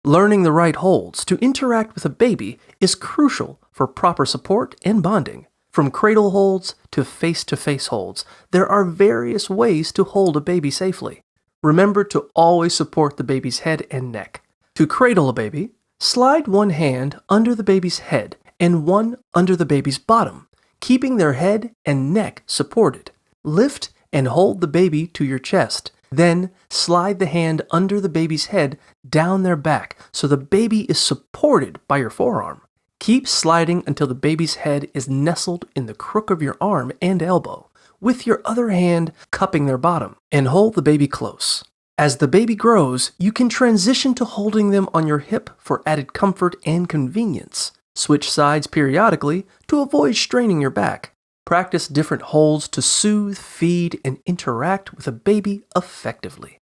Learning the right holds to interact with a baby is crucial for proper support and bonding. From cradle holds to face-to-face holds, there are various ways to hold a baby safely. Remember to always support the baby's head and neck. To cradle a baby, slide one hand under the baby's head and one under the baby's bottom, keeping their head and neck supported. Lift and hold the baby to your chest. Then slide the hand under the baby's head down their back so the baby is supported by your forearm. Keep sliding until the baby's head is nestled in the crook of your arm and elbow, with your other hand cupping their bottom, and hold the baby close. As the baby grows, you can transition to holding them on your hip for added comfort and convenience. Switch sides periodically to avoid straining your back. Practice different holds to soothe, feed, and interact with a baby effectively.